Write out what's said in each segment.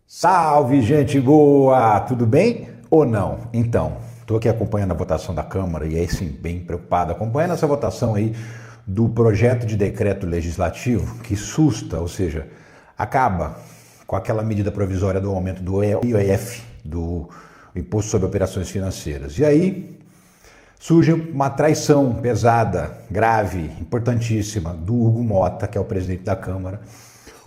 Salve, gente boa! Tudo bem ou não? Então, estou aqui acompanhando a votação da Câmara e aí sim, bem preocupado, acompanhando essa votação aí do projeto de decreto legislativo que susta, ou seja, acaba com aquela medida provisória do aumento do IOF, do Imposto sobre Operações Financeiras. E aí surge uma traição pesada, grave, importantíssima do Hugo Motta, que é o presidente da Câmara,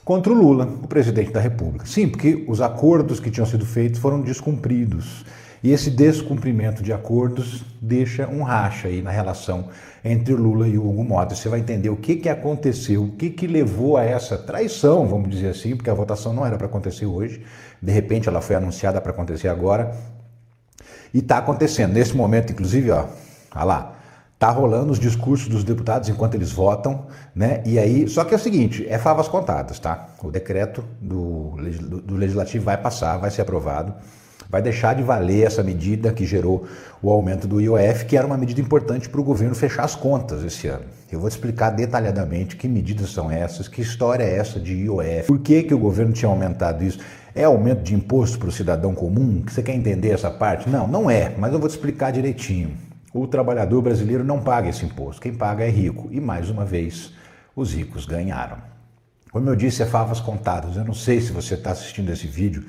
contra o Lula, o presidente da República. Sim, porque os acordos que tinham sido feitos foram descumpridos. E esse descumprimento de acordos deixa um racha aí na relação entre o Lula e o Hugo Motta. Você vai entender o que aconteceu, o que levou a essa traição, vamos dizer assim, porque a votação não era para acontecer hoje. De repente ela foi anunciada para acontecer agora. E está acontecendo. Nesse momento, inclusive, olha lá, tá rolando os discursos dos deputados enquanto eles votam, né? E aí, só que é o seguinte, é favas contadas, tá? O decreto do Legislativo vai passar, vai ser aprovado, vai deixar de valer essa medida que gerou o aumento do IOF, que era uma medida importante para o governo fechar as contas esse ano. Eu vou explicar detalhadamente que medidas são essas, que história é essa de IOF, por que o governo tinha aumentado isso. É aumento de imposto para o cidadão comum? Você quer entender essa parte? Não, não é, mas eu vou te explicar direitinho. O trabalhador brasileiro não paga esse imposto, quem paga é rico. E mais uma vez, os ricos ganharam. Como eu disse, é favas contadas. Eu não sei se você está assistindo esse vídeo,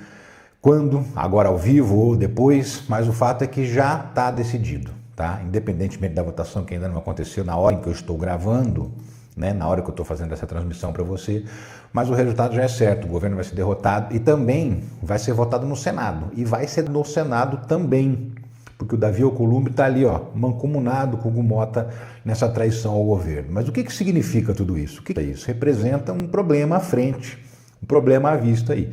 quando, agora ao vivo ou depois, mas o fato é que já está decidido, tá? Independentemente da votação que ainda não aconteceu na hora em que eu estou gravando, né, na hora que eu estou fazendo essa transmissão para você, mas o resultado já é certo, o governo vai ser derrotado e também vai ser votado no Senado. E vai ser no Senado também, porque o Davi Alcolumbre está ali, ó, mancomunado com o Hugo Motta nessa traição ao governo. Mas o que significa tudo isso? O que é isso? Representa um problema à frente, um problema à vista aí.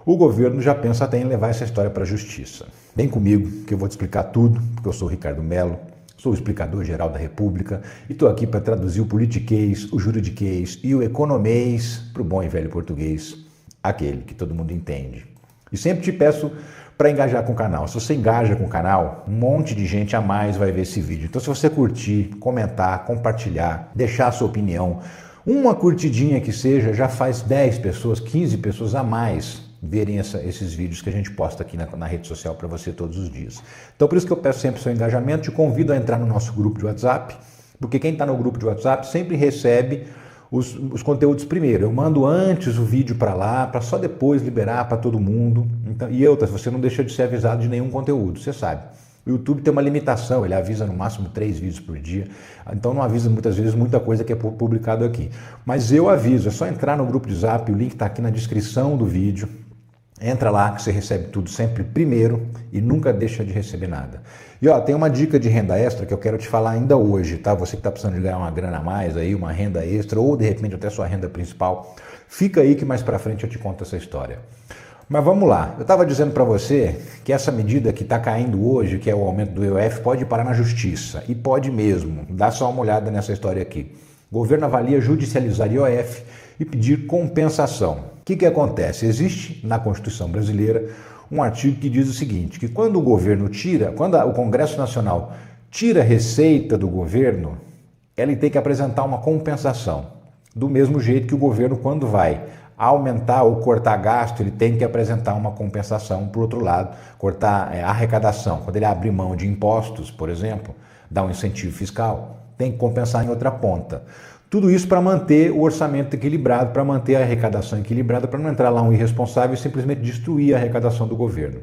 O governo já pensa até em levar essa história para a justiça. Vem comigo que eu vou te explicar tudo, porque eu sou o Ricardo Mello, sou o explicador-geral da República e estou aqui para traduzir o politiquês, o juridiquês e o economês para o bom e velho português, aquele que todo mundo entende. E sempre te peço para engajar com o canal. Se você engaja com o canal, um monte de gente a mais vai ver esse vídeo. Então se você curtir, comentar, compartilhar, deixar a sua opinião, uma curtidinha que seja, já faz 10 pessoas, 15 pessoas a mais verem esses vídeos que a gente posta aqui na rede social para você todos os dias. Então por isso que eu peço sempre o seu engajamento, te convido a entrar no nosso grupo de WhatsApp, porque quem está no grupo de WhatsApp sempre recebe os conteúdos primeiro. Eu mando antes o vídeo para lá, para só depois liberar para todo mundo. Então, e outra, você não deixa de ser avisado de nenhum conteúdo, você sabe. O YouTube tem uma limitação, ele avisa no máximo 3 vídeos por dia, então não avisa muitas vezes muita coisa que é publicado aqui. Mas eu aviso, é só entrar no grupo de Zap, o link está aqui na descrição do vídeo. Entra lá que você recebe tudo sempre primeiro e nunca deixa de receber nada. E ó, tem uma dica de renda extra que eu quero te falar ainda hoje, tá? Você que está precisando de ganhar uma grana a mais aí, uma renda extra ou de repente até sua renda principal, fica aí que mais pra frente eu te conto essa história. Mas vamos lá, eu estava dizendo para você que essa medida que está caindo hoje, que é o aumento do IOF, pode parar na justiça. E pode mesmo, dá só uma olhada nessa história aqui. O governo avalia judicializar IOF e pedir compensação. O que acontece? Existe na Constituição brasileira um artigo que diz o seguinte, que quando o governo quando o Congresso Nacional tira receita do governo, ele tem que apresentar uma compensação. Do mesmo jeito que o governo, quando vai aumentar ou cortar gasto, ele tem que apresentar uma compensação, por outro lado, cortar a arrecadação. Quando ele abrir mão de impostos, por exemplo, dá um incentivo fiscal, tem que compensar em outra ponta. Tudo isso para manter o orçamento equilibrado, para manter a arrecadação equilibrada, para não entrar lá um irresponsável e simplesmente destruir a arrecadação do governo.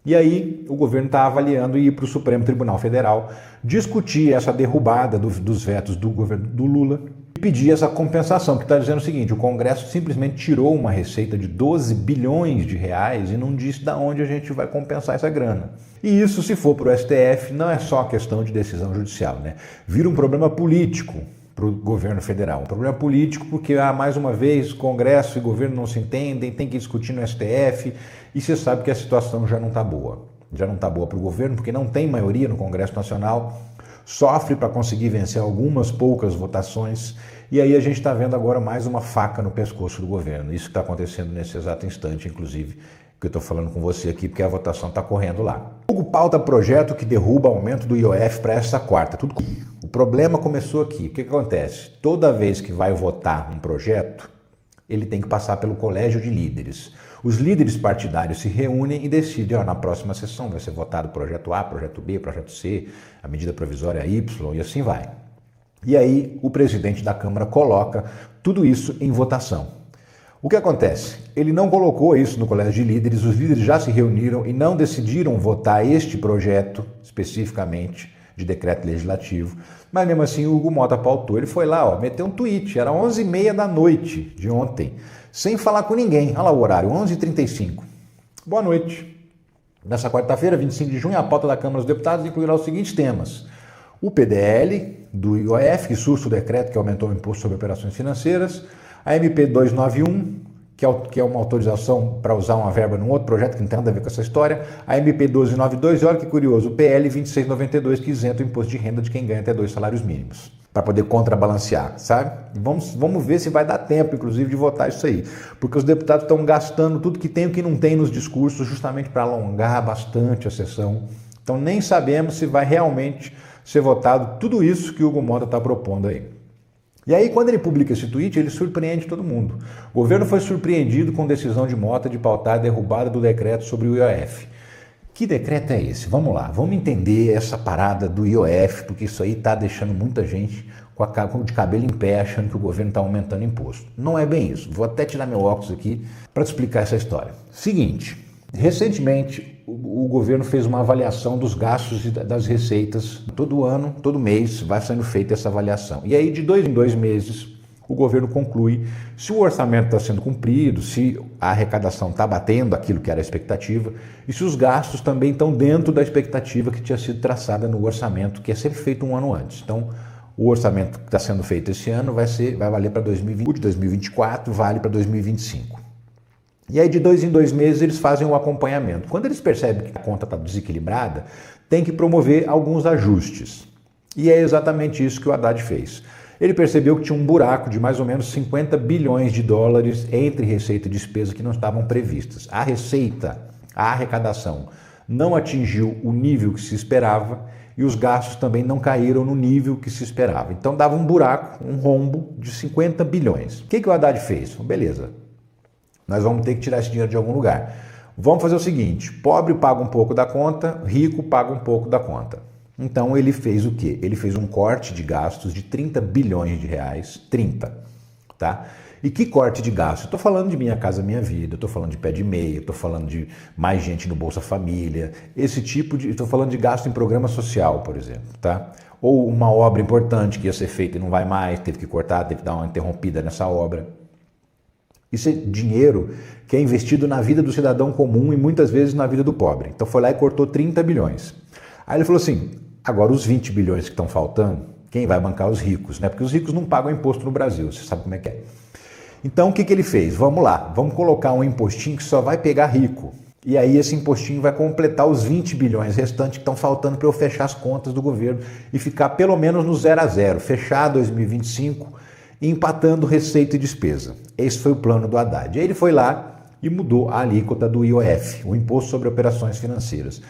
E aí o governo está avaliando ir para o Supremo Tribunal Federal, discutir essa derrubada dos vetos do governo do Lula e pedir essa compensação, que está dizendo o seguinte, o Congresso simplesmente tirou uma receita de 12 bilhões de reais e não disse de onde a gente vai compensar essa grana. E isso, se for para o STF, não é só questão de decisão judicial, né? Vira um problema político para o governo federal. Um problema político porque, mais uma vez, Congresso e governo não se entendem, tem que discutir no STF e você sabe que a situação já não está boa. Já não está boa para o governo porque não tem maioria no Congresso Nacional, sofre para conseguir vencer algumas poucas votações e aí a gente está vendo agora mais uma faca no pescoço do governo. Isso que está acontecendo nesse exato instante, inclusive, que eu estou falando com você aqui, porque a votação está correndo lá. O pauta projeto que derruba aumento do IOF para essa quarta. O problema começou aqui. O que acontece? Toda vez que vai votar um projeto, ele tem que passar pelo colégio de líderes. Os líderes partidários se reúnem e decidem, na próxima sessão vai ser votado o projeto A, projeto B, projeto C, a medida provisória Y e assim vai. E aí o presidente da Câmara coloca tudo isso em votação. O que acontece? Ele não colocou isso no colégio de líderes, os líderes já se reuniram e não decidiram votar este projeto especificamente de decreto legislativo, mas mesmo assim o Hugo Mota pautou. Ele foi lá, meteu um tweet, era 11h30 da noite de ontem, sem falar com ninguém. Olha lá o horário, 11h35. Boa noite. Nessa quarta-feira, 25 de junho, a pauta da Câmara dos Deputados incluirá os seguintes temas: o PDL do IOF, que surge o decreto que aumentou o imposto sobre operações financeiras, a MP 291, que é uma autorização para usar uma verba num outro projeto que não tem nada a ver com essa história, a MP 1292 e olha que curioso, o PL 2692, que isenta o imposto de renda de quem ganha até 2 salários mínimos, para poder contrabalancear, sabe? E vamos ver se vai dar tempo, inclusive, de votar isso aí, porque os deputados estão gastando tudo que tem e o que não tem nos discursos justamente para alongar bastante a sessão. Então nem sabemos se vai realmente ser votado tudo isso que o Hugo Mota está propondo aí. E aí, quando ele publica esse tweet, ele surpreende todo mundo. O governo foi surpreendido com a decisão de Mota de pautar a derrubada do decreto sobre o IOF. Que decreto é esse? Vamos lá, vamos entender essa parada do IOF, porque isso aí está deixando muita gente de cabelo em pé, achando que o governo está aumentando imposto. Não é bem isso. Vou até tirar meu óculos aqui para te explicar essa história. Seguinte, recentemente o governo fez uma avaliação dos gastos e das receitas. Todo ano, todo mês, vai sendo feita essa avaliação. E aí, de 2 em 2 meses, o governo conclui se o orçamento está sendo cumprido, se a arrecadação está batendo aquilo que era a expectativa e se os gastos também estão dentro da expectativa que tinha sido traçada no orçamento, que é sempre feito um ano antes. Então, o orçamento que está sendo feito esse ano vai valer para 2020, 2024, vale para 2025. E aí, de 2 em 2 meses, eles fazem o acompanhamento. Quando eles percebem que a conta está desequilibrada, tem que promover alguns ajustes. E é exatamente isso que o Haddad fez. Ele percebeu que tinha um buraco de mais ou menos 50 bilhões de dólares entre receita e despesa que não estavam previstas. A receita, a arrecadação, não atingiu o nível que se esperava e os gastos também não caíram no nível que se esperava. Então, dava um buraco, um rombo de 50 bilhões. O que o Haddad fez? Beleza. Nós vamos ter que tirar esse dinheiro de algum lugar. Vamos fazer o seguinte, pobre paga um pouco da conta, rico paga um pouco da conta. Então ele fez o quê? Ele fez um corte de gastos de 30 bilhões de reais, 30, tá? E que corte de gastos? Eu estou falando de Minha Casa Minha Vida, eu estou falando de pé de meia, estou falando de mais gente no Bolsa Família, esse tipo de... Estou falando de gasto em programa social, por exemplo, tá? Ou uma obra importante que ia ser feita e não vai mais, teve que cortar, teve que dar uma interrompida nessa obra. Isso é dinheiro que é investido na vida do cidadão comum e muitas vezes na vida do pobre. Então foi lá e cortou 30 bilhões. Aí ele falou assim, agora os 20 bilhões que estão faltando, quem vai bancar? Os ricos, né? Porque os ricos não pagam imposto no Brasil, você sabe como é que é. Então o que ele fez? Vamos lá, vamos colocar um impostinho que só vai pegar rico. E aí esse impostinho vai completar os 20 bilhões restantes que estão faltando para eu fechar as contas do governo e ficar pelo menos no 0 a 0, fechar 2025 empatando receita e despesa. Esse foi o plano do Haddad. Aí ele foi lá e mudou a alíquota do IOF, o Imposto sobre Operações Financeiras.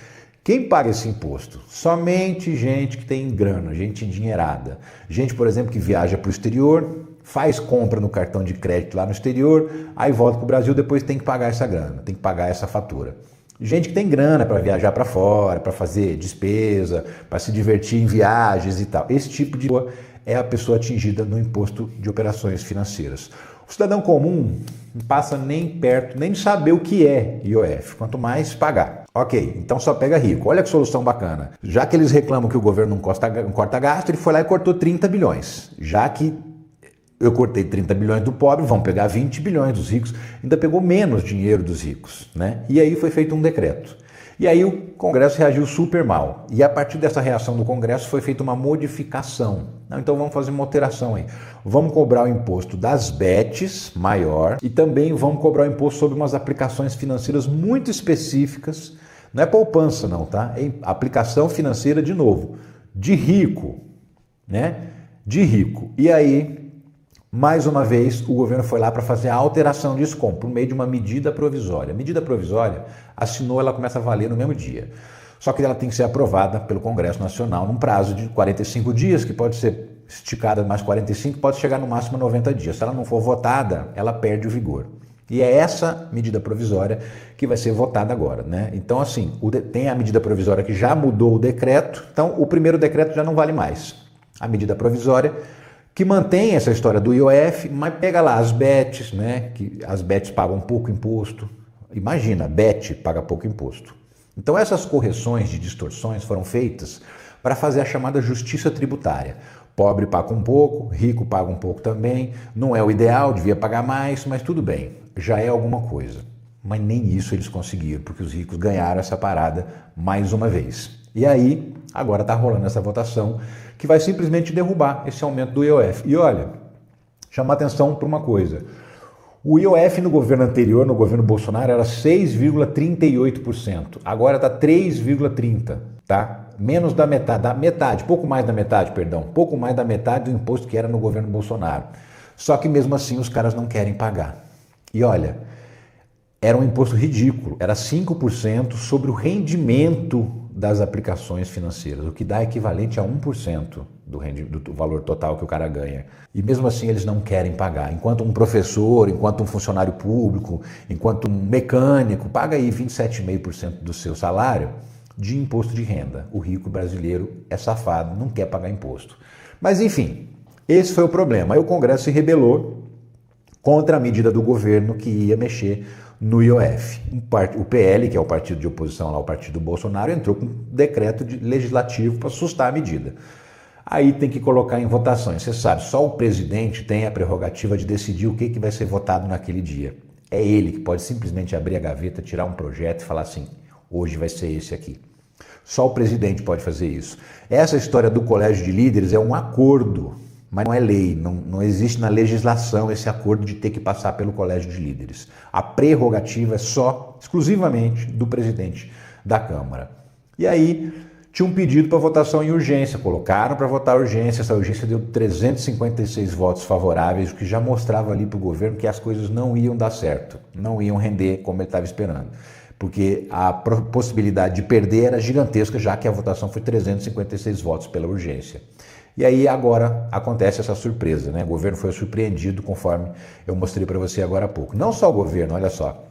Quem paga esse imposto? Somente gente que tem grana, gente endinheirada. Gente, por exemplo, que viaja para o exterior, faz compra no cartão de crédito lá no exterior, aí volta para o Brasil, depois tem que pagar essa grana, tem que pagar essa fatura. Gente que tem grana para viajar para fora, para fazer despesa, para se divertir em viagens e tal. Esse tipo de é a pessoa atingida no imposto de operações financeiras. O cidadão comum não passa nem perto, nem de saber o que é IOF, quanto mais pagar. Ok, então só pega rico. Olha que solução bacana. Já que eles reclamam que o governo não corta gasto, ele foi lá e cortou 30 bilhões. Já que eu cortei 30 bilhões do pobre, vão pegar 20 bilhões dos ricos. Ainda pegou menos dinheiro dos ricos, né? E aí foi feito um decreto. E aí o Congresso reagiu super mal. E a partir dessa reação do Congresso foi feita uma modificação. Então vamos fazer uma alteração aí. Vamos cobrar o imposto das bets maior e também vamos cobrar o imposto sobre umas aplicações financeiras muito específicas. Não é poupança não, tá? É aplicação financeira de novo. De rico, né? De rico. E aí, mais uma vez, o governo foi lá para fazer a alteração disso como? Por meio de uma medida provisória. A medida provisória, assinou, ela começa a valer no mesmo dia. Só que ela tem que ser aprovada pelo Congresso Nacional num prazo de 45 dias, que pode ser esticada mais 45, pode chegar no máximo 90 dias. Se ela não for votada, ela perde o vigor. E é essa medida provisória que vai ser votada agora, né? Então, assim, tem a medida provisória que já mudou o decreto, então o primeiro decreto já não vale mais. A medida provisória que mantém essa história do IOF, mas pega lá as BETs, né? Que as BETs pagam pouco imposto. Imagina, a BET paga pouco imposto. Então, essas correções de distorções foram feitas para fazer a chamada justiça tributária. Pobre paga um pouco, rico paga um pouco também. Não é o ideal, devia pagar mais, mas tudo bem, já é alguma coisa. Mas nem isso eles conseguiram, porque os ricos ganharam essa parada mais uma vez. E aí, agora está rolando essa votação que vai simplesmente derrubar esse aumento do IOF. E olha, chamar atenção para uma coisa. O IOF no governo anterior, no governo Bolsonaro, era 6,38%. Agora está 3,30%, tá? Menos da metade, pouco mais da metade do imposto que era no governo Bolsonaro. Só que mesmo assim os caras não querem pagar. E olha, era um imposto ridículo, era 5% sobre o rendimento das aplicações financeiras, o que dá equivalente a 1% do valor total que o cara ganha. E mesmo assim eles não querem pagar. Enquanto um professor, enquanto um funcionário público, enquanto um mecânico paga aí 27,5% do seu salário de imposto de renda. O rico brasileiro é safado, não quer pagar imposto. Mas enfim, esse foi o problema. Aí o Congresso se rebelou contra a medida do governo que ia mexer no IOF. O PL, que é o partido de oposição lá, o partido do Bolsonaro, entrou com um decreto legislativo para assustar a medida. Aí tem que colocar em votações. Você sabe, só o presidente tem a prerrogativa de decidir o que vai ser votado naquele dia. É ele que pode simplesmente abrir a gaveta, tirar um projeto e falar assim, hoje vai ser esse aqui. Só o presidente pode fazer isso. Essa história do colégio de líderes é um acordo, mas não é lei, não existe na legislação esse acordo de ter que passar pelo colégio de líderes. A prerrogativa é só, exclusivamente, do presidente da Câmara. E aí tinha um pedido para votação em urgência, colocaram para votar urgência, essa urgência deu 356 votos favoráveis, o que já mostrava ali para o governo que as coisas não iam dar certo, não iam render como ele estava esperando. Porque a possibilidade de perder era gigantesca, já que a votação foi 356 votos pela urgência. E aí agora acontece essa surpresa, né? O governo foi surpreendido, conforme eu mostrei para você agora há pouco. Não só o governo, olha só.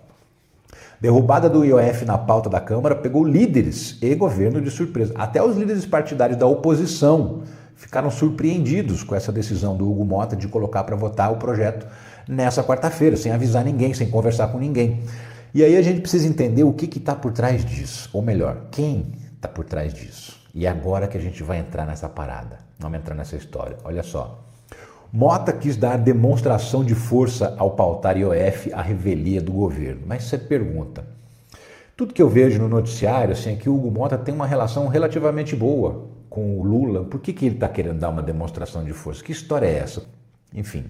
Derrubada do IOF na pauta da Câmara pegou líderes e governo de surpresa. Até os líderes partidários da oposição ficaram surpreendidos com essa decisão do Hugo Motta de colocar para votar o projeto nessa quarta-feira, sem avisar ninguém, sem conversar com ninguém. E aí a gente precisa entender o que está por trás disso, ou melhor, quem está por trás disso. E é agora que a gente vai entrar nessa parada, vamos entrar nessa história. Olha só, Motta quis dar demonstração de força ao pautar IOF à revelia do governo. Mas você pergunta, tudo que eu vejo no noticiário assim, é que o Hugo Motta tem uma relação relativamente boa com o Lula. Por que ele está querendo dar uma demonstração de força? Que história é essa? Enfim,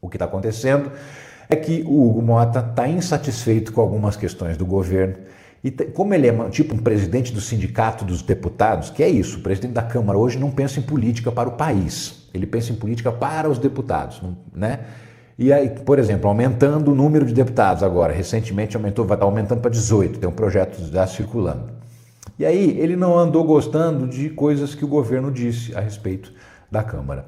o que está acontecendo é que o Hugo Motta está insatisfeito com algumas questões do governo e como ele é tipo um presidente do sindicato dos deputados, que é isso, o presidente da Câmara hoje não pensa em política para o país, ele pensa em política para os deputados, né? E aí, por exemplo, aumentando o número de deputados agora, recentemente aumentou, vai estar aumentando para 18, tem um projeto já circulando. E aí ele não andou gostando de coisas que o governo disse a respeito da Câmara.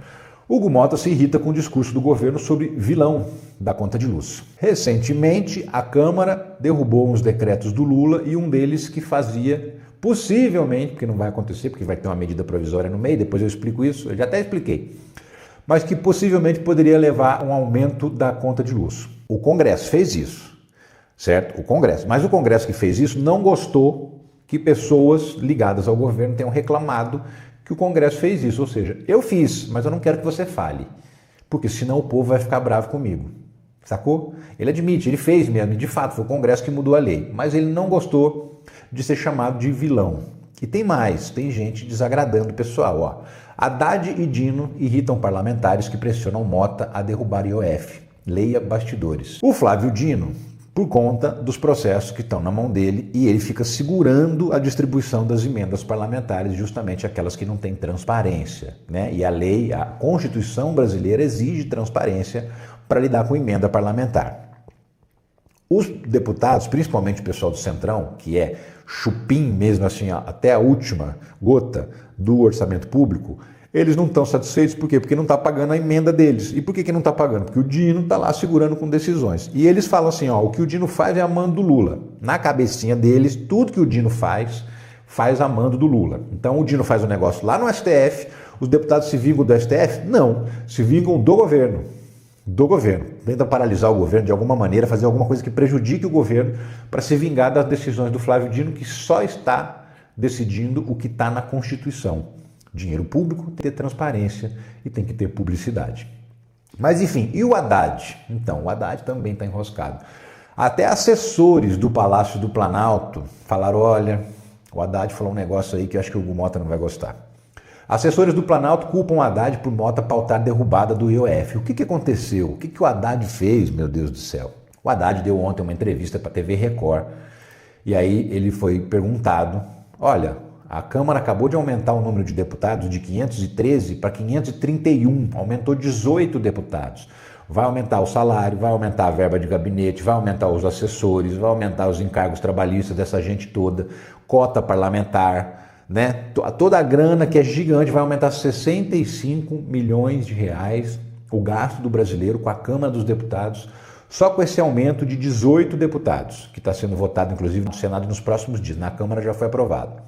Hugo Motta se irrita com o discurso do governo sobre vilão da conta de luz. Recentemente, a Câmara derrubou uns decretos do Lula e um deles que fazia, possivelmente, porque não vai acontecer, porque vai ter uma medida provisória no meio, depois eu explico isso, eu já até expliquei, mas que possivelmente poderia levar a um aumento da conta de luz. O Congresso fez isso, certo? Mas o Congresso que fez isso não gostou que pessoas ligadas ao governo tenham reclamado que o Congresso fez isso, ou seja, eu fiz, mas eu não quero que você fale, porque senão o povo vai ficar bravo comigo, sacou? Ele admite, ele fez mesmo, e de fato foi o Congresso que mudou a lei, mas ele não gostou de ser chamado de vilão. E tem mais, tem gente desagradando o pessoal, ó. Haddad e Dino irritam parlamentares que pressionam Motta a derrubar IOF. Leia bastidores. O Flávio Dino, por conta dos processos que estão na mão dele, e ele fica segurando a distribuição das emendas parlamentares, justamente aquelas que não têm transparência, né? E a lei, a Constituição brasileira exige transparência para lidar com emenda parlamentar. Os deputados, principalmente o pessoal do Centrão, que é chupim mesmo assim, até a última gota do orçamento público, Eles não estão satisfeitos, por quê? Porque não está pagando a emenda deles. E por que não está pagando? Porque o Dino está lá segurando com decisões. E eles falam assim, ó, o que o Dino faz é a mando do Lula. Na cabecinha deles, tudo que o Dino faz a mando do Lula. Então o Dino faz um negócio lá no STF, os deputados se vingam do STF? Não, se vingam do governo. Do governo. Tenta paralisar o governo de alguma maneira, fazer alguma coisa que prejudique o governo para se vingar das decisões do Flávio Dino, que só está decidindo o que está na Constituição. Dinheiro público tem que ter transparência e tem que ter publicidade. Mas enfim, e o Haddad? Então, o Haddad também está enroscado. Até assessores do Palácio do Planalto falaram, olha, o Haddad falou um negócio aí que eu acho que o Hugo Mota não vai gostar. Assessores do Planalto culpam o Haddad por Mota pautar derrubada do IOF. O que aconteceu? O que o Haddad fez, meu Deus do céu? O Haddad deu ontem uma entrevista para a TV Record e aí ele foi perguntado, olha, a Câmara acabou de aumentar o número de deputados de 513 para 531, aumentou 18 deputados. Vai aumentar o salário, vai aumentar a verba de gabinete, vai aumentar os assessores, vai aumentar os encargos trabalhistas dessa gente toda, cota parlamentar, né? Toda a grana que é gigante vai aumentar 65 milhões de reais o gasto do brasileiro com a Câmara dos Deputados, só com esse aumento de 18 deputados, que está sendo votado inclusive no Senado nos próximos dias, na Câmara já foi aprovado.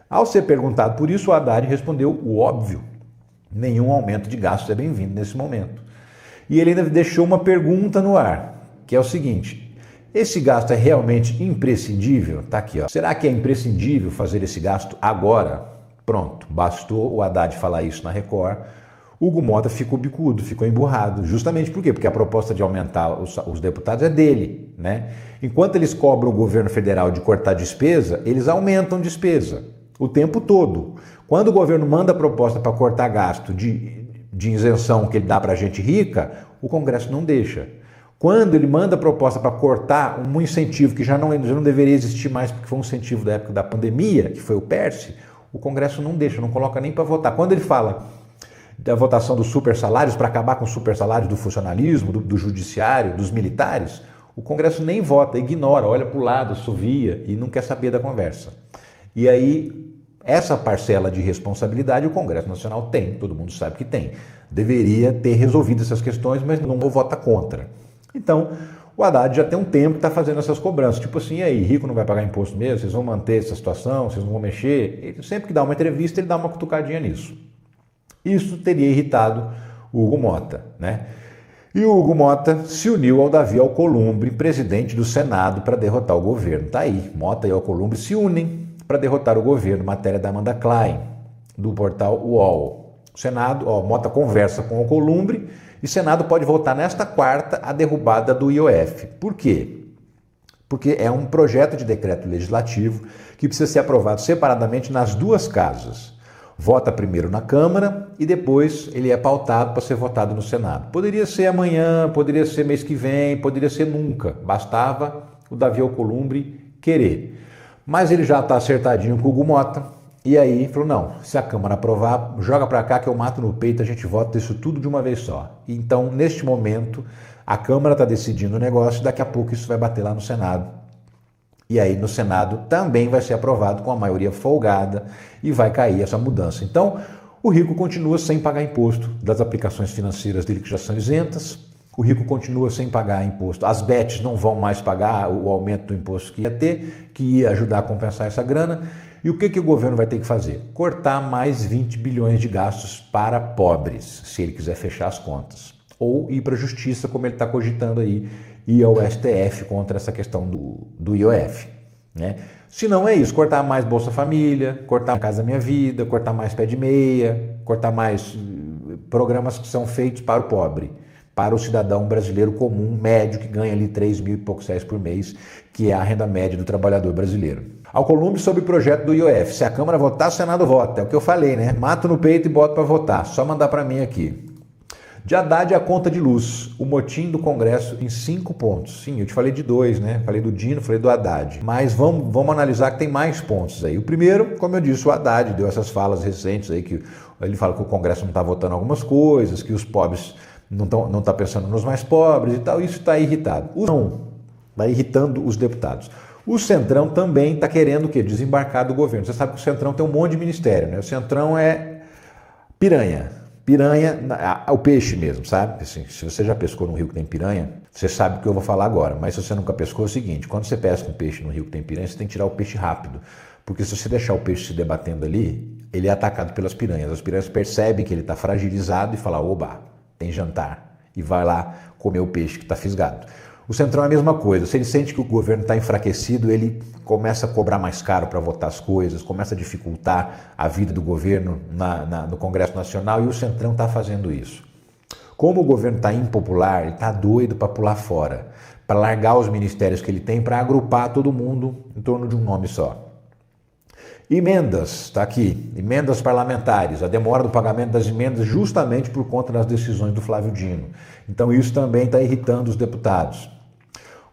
Ao ser perguntado por isso, o Haddad respondeu o óbvio, nenhum aumento de gastos é bem-vindo nesse momento. E ele ainda deixou uma pergunta no ar, que é o seguinte, esse gasto é realmente imprescindível? Tá aqui, ó. Será que é imprescindível fazer esse gasto agora? Pronto, bastou o Haddad falar isso na Record, Hugo Mota ficou bicudo, ficou emburrado. Justamente por quê? Porque a proposta de aumentar os deputados é dele, né? Enquanto eles cobram o governo federal de cortar despesa, eles aumentam despesa o tempo todo. Quando o governo manda a proposta para cortar gasto de isenção que ele dá para a gente rica, o Congresso não deixa. Quando ele manda a proposta para cortar um incentivo que já não deveria existir mais, porque foi um incentivo da época da pandemia, que foi o PERSE, o Congresso não deixa, não coloca nem para votar. Quando ele fala da votação dos super salários, para acabar com os super salários do funcionalismo, do judiciário, dos militares, o Congresso nem vota, ignora, olha para o lado, assovia e não quer saber da conversa. E aí, essa parcela de responsabilidade o Congresso Nacional tem, todo mundo sabe que tem. Deveria ter resolvido essas questões, mas não vota contra. Então, o Haddad já tem um tempo que está fazendo essas cobranças. Tipo assim, e aí, rico não vai pagar imposto mesmo? Vocês vão manter essa situação? Vocês não vão mexer? Ele, sempre que dá uma entrevista, ele dá uma cutucadinha nisso. Isso teria irritado o Hugo Mota, né? E o Hugo Mota se uniu ao Davi Alcolumbre, presidente do Senado, para derrotar o governo. Tá aí, Mota e Alcolumbre se unem para derrotar o governo, matéria da Amanda Klein, do portal UOL. O Senado, Mota conversa com o Alcolumbre e o Senado pode votar nesta quarta a derrubada do IOF. Por quê? Porque é um projeto de decreto legislativo que precisa ser aprovado separadamente nas duas casas. Vota primeiro na Câmara e depois ele é pautado para ser votado no Senado. Poderia ser amanhã, poderia ser mês que vem, poderia ser nunca. Bastava o Davi Alcolumbre querer. Mas ele já está acertadinho com o Hugo Mota e aí falou, não, se a Câmara aprovar, joga para cá que eu mato no peito, a gente vota isso tudo de uma vez só. Então, neste momento, a Câmara está decidindo o negócio, daqui a pouco isso vai bater lá no Senado. E aí no Senado também vai ser aprovado com a maioria folgada e vai cair essa mudança. Então, o rico continua sem pagar imposto das aplicações financeiras dele que já são isentas, o rico continua sem pagar imposto, as bets não vão mais pagar o aumento do imposto que ia ter, que ia ajudar a compensar essa grana. E o que o governo vai ter que fazer? Cortar mais 20 bilhões de gastos para pobres, se ele quiser fechar as contas. Ou ir para a justiça, como ele está cogitando aí, ir ao STF contra essa questão do IOF. Né? Se não é isso, cortar mais Bolsa Família, cortar Casa Minha Vida, cortar mais Pé de Meia, cortar mais programas que são feitos para o pobre, para o cidadão brasileiro comum, médio, que ganha ali 3 mil e poucos reais por mês, que é a renda média do trabalhador brasileiro. Alcolumbre sobre o projeto do IOF. Se a Câmara votar, o Senado vota. É o que eu falei, né? Mato no peito e boto para votar. Só mandar para mim aqui. De Haddad a conta de luz, o motim do Congresso em 5 pontos. Sim, eu te falei de 2, né? Falei do Dino, falei do Haddad. Mas vamos analisar que tem mais pontos aí. O primeiro, como eu disse, o Haddad deu essas falas recentes aí, que ele fala que o Congresso não está votando algumas coisas, que os pobres não tá pensando nos mais pobres e tal. Isso está irritado. O não está irritando os deputados. O Centrão também está querendo o quê? Desembarcar do governo. Você sabe que o Centrão tem um monte de ministério, né? O Centrão é Piranha. Piranha, o peixe mesmo, sabe? Assim, se você já pescou num rio que tem piranha, você sabe o que eu vou falar agora. Mas se você nunca pescou, é o seguinte: quando você pesca um peixe no rio que tem piranha, você tem que tirar o peixe rápido. Porque se você deixar o peixe se debatendo ali, ele é atacado pelas piranhas. As piranhas percebem que ele está fragilizado e falam: oba, tem jantar. E vai lá comer o peixe que está fisgado. O Centrão é a mesma coisa. Se ele sente que o governo está enfraquecido, ele começa a cobrar mais caro para votar as coisas, começa a dificultar a vida do governo no Congresso Nacional, e o Centrão está fazendo isso. Como o governo está impopular, ele está doido para pular fora, para largar os ministérios que ele tem, para agrupar todo mundo em torno de um nome só. Emendas, está aqui, emendas parlamentares, a demora do pagamento das emendas justamente por conta das decisões do Flávio Dino. Então isso também está irritando os deputados.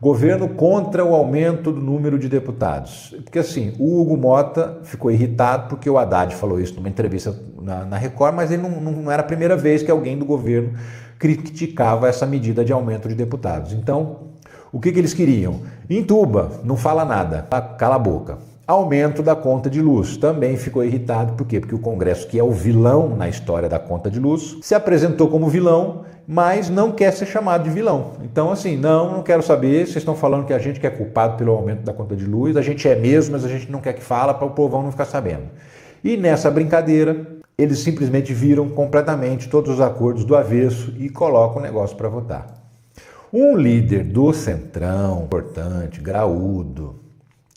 Governo contra o aumento do número de deputados. Porque assim, o Hugo Mota ficou irritado porque o Haddad falou isso numa entrevista na Record, mas ele não era a primeira vez que alguém do governo criticava essa medida de aumento de deputados. Então, o que eles queriam? Entuba, não fala nada, cala a boca. Aumento da conta de luz. Também ficou irritado, por quê? Porque o Congresso, que é o vilão na história da conta de luz, se apresentou como vilão, mas não quer ser chamado de vilão. Então, assim, não quero saber, vocês estão falando que a gente que é culpado pelo aumento da conta de luz, a gente é mesmo, mas a gente não quer que fala para o povão não ficar sabendo. E nessa brincadeira, eles simplesmente viram completamente todos os acordos do avesso e colocam o negócio para votar. Um líder do Centrão, importante, graúdo,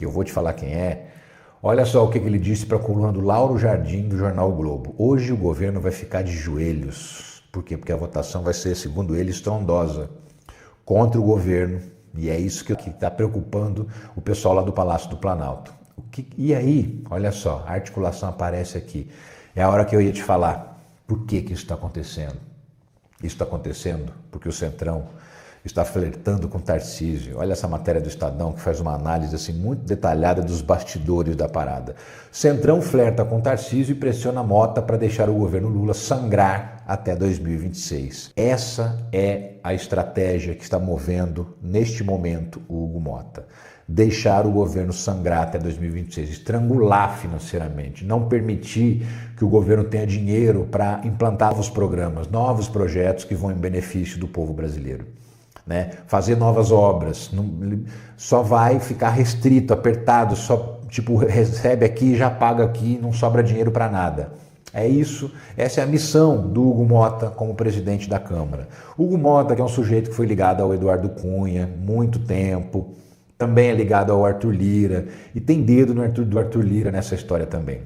eu vou te falar quem é. Olha só o que ele disse para a coluna do Lauro Jardim, do jornal o Globo. Hoje o governo vai ficar de joelhos. Por quê? Porque a votação vai ser, segundo ele, estrondosa contra o governo. E é isso que está preocupando o pessoal lá do Palácio do Planalto. E aí, olha só, a articulação aparece aqui. É a hora que eu ia te falar. Por que isso está acontecendo? Isso está acontecendo porque o Centrão está flertando com Tarcísio. Olha essa matéria do Estadão que faz uma análise assim muito detalhada dos bastidores da parada. Centrão flerta com Tarcísio e pressiona Mota para deixar o governo Lula sangrar até 2026. Essa é a estratégia que está movendo neste momento o Hugo Mota. Deixar o governo sangrar até 2026, estrangular financeiramente, não permitir que o governo tenha dinheiro para implantar novos programas, novos projetos que vão em benefício do povo brasileiro. Né? Fazer novas obras, só vai ficar restrito, apertado, só tipo recebe aqui, já paga aqui, não sobra dinheiro para nada. É isso, essa é a missão do Hugo Mota como presidente da Câmara. Hugo Mota, que é um sujeito que foi ligado ao Eduardo Cunha muito tempo, também é ligado ao Arthur Lira e tem dedo do Arthur Lira nessa história também.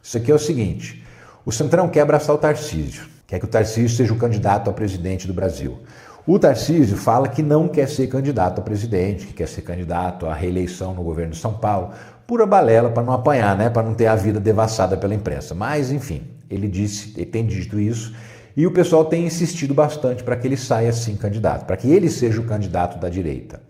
Isso aqui é o seguinte: o Centrão quer abraçar o Tarcísio, quer que o Tarcísio seja o candidato a presidente do Brasil. O Tarcísio fala que não quer ser candidato a presidente, que quer ser candidato à reeleição no governo de São Paulo, pura balela para não apanhar, né? Para não ter a vida devassada pela imprensa. Mas, enfim, ele tem dito isso e o pessoal tem insistido bastante para que ele saia assim candidato, para que ele seja o candidato da direita,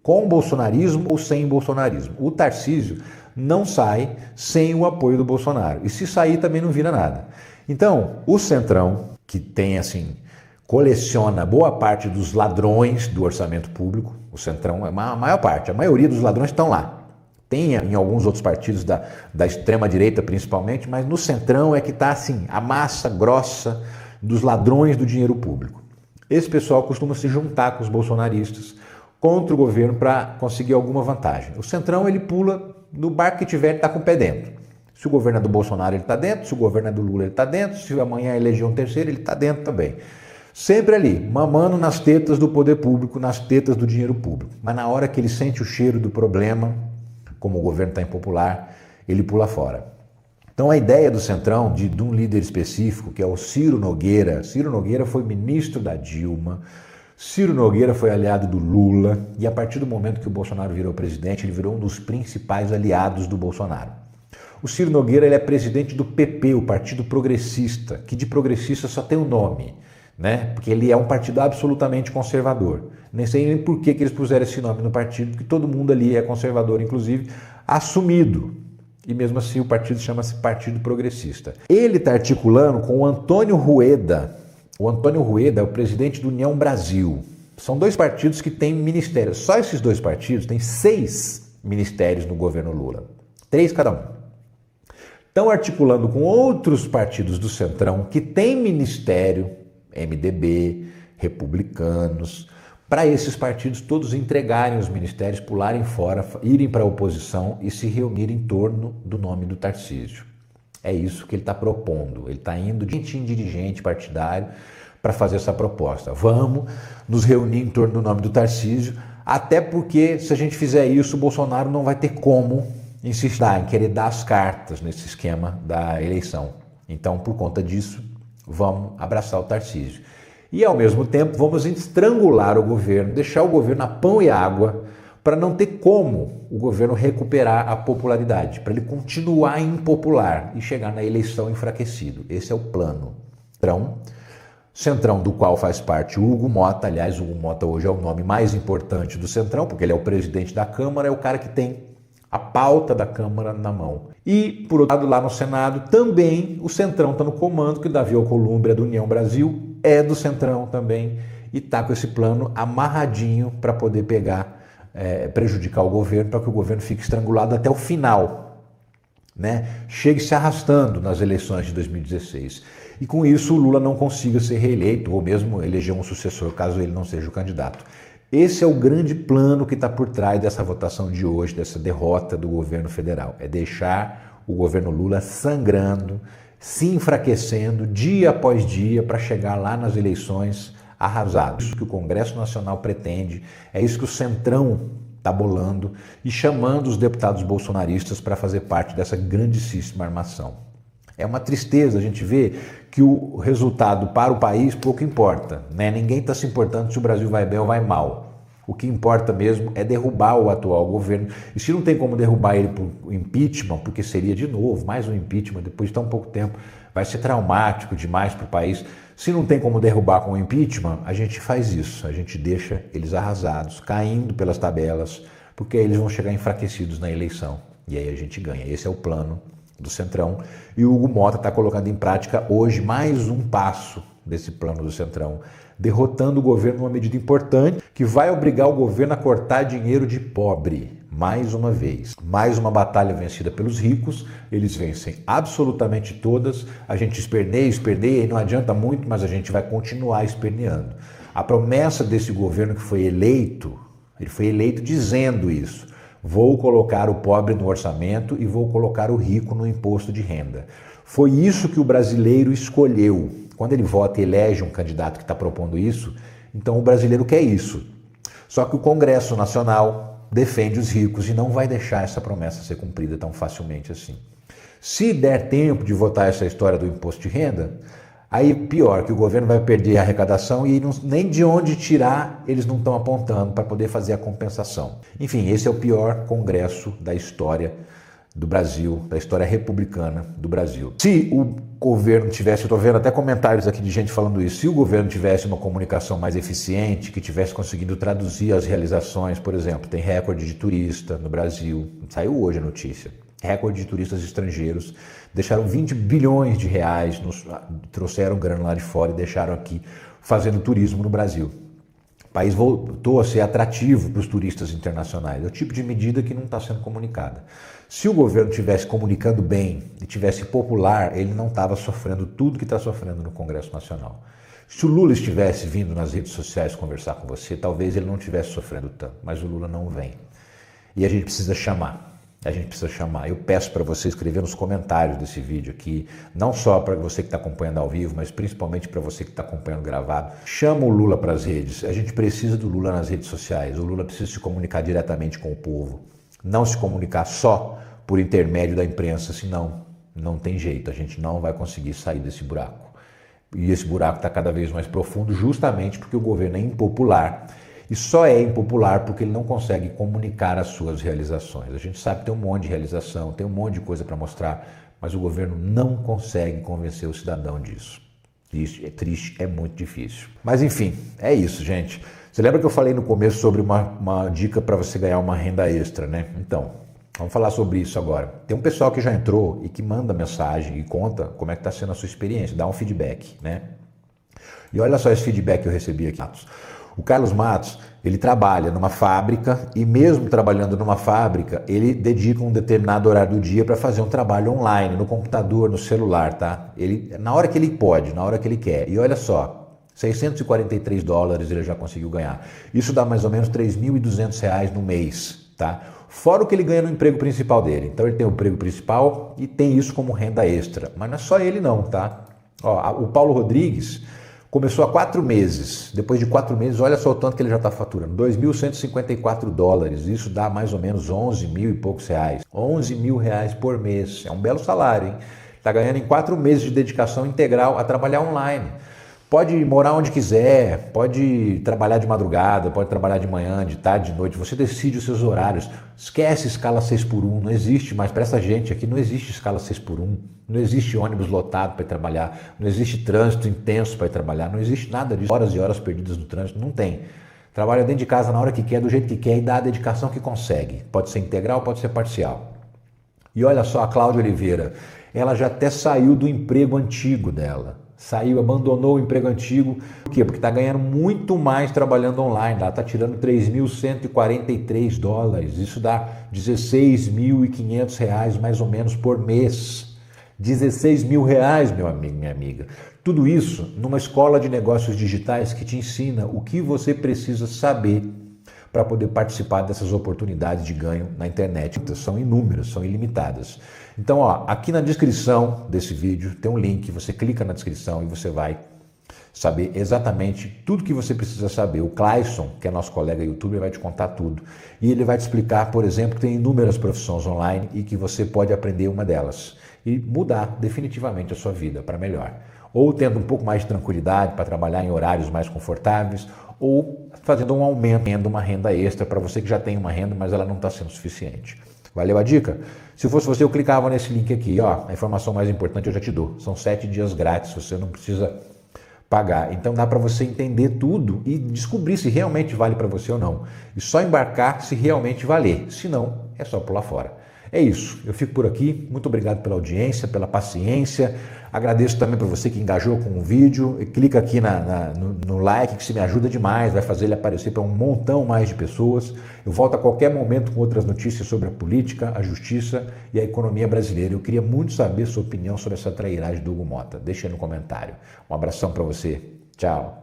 com bolsonarismo ou sem bolsonarismo. O Tarcísio não sai sem o apoio do Bolsonaro. E se sair também não vira nada. Então, o Centrão, que tem assim, coleciona boa parte dos ladrões do orçamento público, o Centrão é a maior parte, a maioria dos ladrões estão lá. Tem em alguns outros partidos da extrema-direita principalmente, mas no Centrão é que está assim, a massa grossa dos ladrões do dinheiro público. Esse pessoal costuma se juntar com os bolsonaristas contra o governo para conseguir alguma vantagem. O Centrão, ele pula no barco que tiver, ele está com o pé dentro. Se o governo é do Bolsonaro, ele está dentro. Se o governo é do Lula, ele está dentro. Se amanhã eleger um terceiro, ele está dentro também. Sempre ali, mamando nas tetas do poder público, nas tetas do dinheiro público. Mas na hora que ele sente o cheiro do problema, como o governo está impopular, ele pula fora. Então a ideia do Centrão, de um líder específico, que é o Ciro Nogueira. Ciro Nogueira foi ministro da Dilma. Ciro Nogueira foi aliado do Lula. E a partir do momento que o Bolsonaro virou presidente, ele virou um dos principais aliados do Bolsonaro. O Ciro Nogueira, ele é presidente do PP, o Partido Progressista, que de progressista só tem o nome, né? Porque ele é um partido absolutamente conservador. Nem sei nem por que eles puseram esse nome no partido, porque todo mundo ali é conservador, inclusive assumido. E mesmo assim o partido chama-se Partido Progressista. Ele está articulando com o Antônio Rueda. O Antônio Rueda é o presidente do União Brasil. São dois partidos que têm ministérios. Só esses dois partidos têm 6 ministérios no governo Lula. 3 cada um. estão articulando com outros partidos do Centrão que têm ministério, MDB, republicanos, para esses partidos todos entregarem os ministérios, pularem fora, irem para a oposição e se reunirem em torno do nome do Tarcísio. É isso que ele está propondo. Ele está indo de dirigente em dirigente partidário para fazer essa proposta. Vamos nos reunir em torno do nome do Tarcísio, até porque se a gente fizer isso, o Bolsonaro não vai ter como insistir em querer dar as cartas nesse esquema da eleição. Então, por conta disso, vamos abraçar o Tarcísio. E, ao mesmo tempo, vamos estrangular o governo, deixar o governo a pão e água, para não ter como o governo recuperar a popularidade, para ele continuar impopular e chegar na eleição enfraquecido. Esse é o plano. Centrão do qual faz parte o Hugo Mota. Aliás, o Hugo Mota hoje é o nome mais importante do Centrão, porque ele é o presidente da Câmara, é o cara que tem a pauta da Câmara na mão. E, por outro lado, lá no Senado, também o Centrão está no comando, que o Davi Alcolumbre é do União Brasil, é do Centrão também, e está com esse plano amarradinho para poder prejudicar o governo, para que o governo fique estrangulado até o final, né? Chegue se arrastando nas eleições de 2016. E com isso o Lula não consiga ser reeleito, ou mesmo eleger um sucessor, caso ele não seja o candidato. Esse é o grande plano que está por trás dessa votação de hoje, dessa derrota do governo federal. É deixar o governo Lula sangrando, se enfraquecendo dia após dia para chegar lá nas eleições arrasado. Isso que o Congresso Nacional pretende, é isso que o Centrão está bolando e chamando os deputados bolsonaristas para fazer parte dessa grandíssima armação. É uma tristeza a gente ver que o resultado para o país pouco importa, né? Ninguém está se importando se o Brasil vai bem ou vai mal. O que importa mesmo é derrubar o atual governo. E se não tem como derrubar ele por impeachment, porque seria de novo mais um impeachment depois de tão pouco tempo, vai ser traumático demais para o país. Se não tem como derrubar com o impeachment, a gente faz isso. A gente deixa eles arrasados, caindo pelas tabelas, porque aí eles vão chegar enfraquecidos na eleição. E aí a gente ganha. Esse é o plano do Centrão. E o Hugo Mota está colocando em prática hoje mais um passo desse plano do Centrão, derrotando o governo numa medida importante que vai obrigar o governo a cortar dinheiro de pobre. Mais uma vez, mais uma batalha vencida pelos ricos, eles vencem absolutamente todas, a gente esperneia, e não adianta muito, mas a gente vai continuar esperneando. A promessa desse governo que foi eleito, ele foi eleito dizendo isso: vou colocar o pobre no orçamento e vou colocar o rico no imposto de renda. Foi isso que o brasileiro escolheu. Quando ele vota e elege um candidato que está propondo isso, então o brasileiro quer isso. Só que o Congresso Nacional defende os ricos e não vai deixar essa promessa ser cumprida tão facilmente assim. Se der tempo de votar essa história do imposto de renda, aí pior, que o governo vai perder a arrecadação e nem de onde tirar eles não estão apontando para poder fazer a compensação. Enfim, esse é o pior Congresso da história do Brasil, da história republicana do Brasil. Se o governo tivesse, eu estou vendo até comentários aqui de gente falando isso, se o governo tivesse uma comunicação mais eficiente, que tivesse conseguido traduzir as realizações, por exemplo, tem recorde de turista no Brasil, saiu hoje a notícia, recorde de turistas estrangeiros, deixaram 20 bilhões de reais, trouxeram grana lá de fora e deixaram aqui fazendo turismo no Brasil. O país voltou a ser atrativo para os turistas internacionais. É o tipo de medida que não está sendo comunicada. Se o governo estivesse comunicando bem e tivesse popular, ele não estava sofrendo tudo que está sofrendo no Congresso Nacional. Se o Lula estivesse vindo nas redes sociais conversar com você, talvez ele não estivesse sofrendo tanto, mas o Lula não vem. E a gente precisa chamar. Eu peço para você escrever nos comentários desse vídeo aqui, não só para você que está acompanhando ao vivo, mas principalmente para você que está acompanhando gravado. Chama o Lula para as redes. A gente precisa do Lula nas redes sociais. O Lula precisa se comunicar diretamente com o povo. Não se comunicar só por intermédio da imprensa, senão não tem jeito. A gente não vai conseguir sair desse buraco. E esse buraco está cada vez mais profundo justamente porque o governo é impopular. E só é impopular porque ele não consegue comunicar as suas realizações. A gente sabe que tem um monte de realização, tem um monte de coisa para mostrar, mas o governo não consegue convencer o cidadão disso. Isso é triste, é muito difícil. Mas enfim, é isso, gente. Você lembra que eu falei no começo sobre uma dica para você ganhar uma renda extra, né? Então, vamos falar sobre isso agora. Tem um pessoal que já entrou e que manda mensagem e conta como é que está sendo a sua experiência, dá um feedback, né? E olha só esse feedback que eu recebi aqui. O Carlos Matos, ele trabalha numa fábrica e mesmo trabalhando numa fábrica, ele dedica um determinado horário do dia para fazer um trabalho online, no computador, no celular, tá? Ele, na hora que ele pode, na hora que ele quer. E olha só, $643 ele já conseguiu ganhar. Isso dá mais ou menos R$3.200 no mês, tá? Fora o que ele ganha no emprego principal dele. Então ele tem o emprego principal e tem isso como renda extra. Mas não é só ele não, tá? Ó, o Paulo Rodrigues começou há 4 meses. Depois de 4 meses, olha só o tanto que ele já está faturando. $2.154. Isso dá mais ou menos 11 mil e poucos reais. 11 mil reais por mês. É um belo salário, hein? Está ganhando em 4 meses de dedicação integral a trabalhar online. Pode morar onde quiser, pode trabalhar de madrugada, pode trabalhar de manhã, de tarde, de noite. Você decide os seus horários. Esquece escala 6x1, não existe mais. Para essa gente aqui não existe escala 6x1. Não existe ônibus lotado para ir trabalhar. Não existe trânsito intenso para ir trabalhar. Não existe nada disso. Horas e horas perdidas no trânsito. Não tem. Trabalha dentro de casa na hora que quer, do jeito que quer e dá a dedicação que consegue. Pode ser integral, pode ser parcial. E olha só a Cláudia Oliveira. Ela já até saiu do emprego antigo dela. Saiu, abandonou o emprego antigo. Por quê? Porque está ganhando muito mais trabalhando online. Ela está tirando $3.143. Isso dá R$16.500 mais ou menos por mês. 16 mil reais, meu amigo, minha amiga. Tudo isso numa escola de negócios digitais que te ensina o que você precisa saber para poder participar dessas oportunidades de ganho na internet. São inúmeras, são ilimitadas. Então, ó, aqui na descrição desse vídeo tem um link, você clica na descrição e você vai saber exatamente tudo que você precisa saber. O Clayson, que é nosso colega youtuber, vai te contar tudo. E ele vai te explicar, por exemplo, que tem inúmeras profissões online e que você pode aprender uma delas e mudar definitivamente a sua vida para melhor. Ou tendo um pouco mais de tranquilidade para trabalhar em horários mais confortáveis, ou fazendo um aumento, uma renda extra para você que já tem uma renda, mas ela não está sendo suficiente. Valeu a dica? Se fosse você, eu clicava nesse link aqui, ó. A informação mais importante eu já te dou. São 7 dias grátis, você não precisa pagar. Então dá para você entender tudo e descobrir se realmente vale para você ou não. E só embarcar se realmente valer. Se não, é só pular fora. É isso, eu fico por aqui, muito obrigado pela audiência, pela paciência, agradeço também para você que engajou com o vídeo, e clica aqui no like que isso me ajuda demais, vai fazer ele aparecer para um montão mais de pessoas. Eu volto a qualquer momento com outras notícias sobre a política, a justiça e a economia brasileira. Eu queria muito saber sua opinião sobre essa trairagem do Hugo Mota, deixa aí no comentário. Um abração para você, tchau.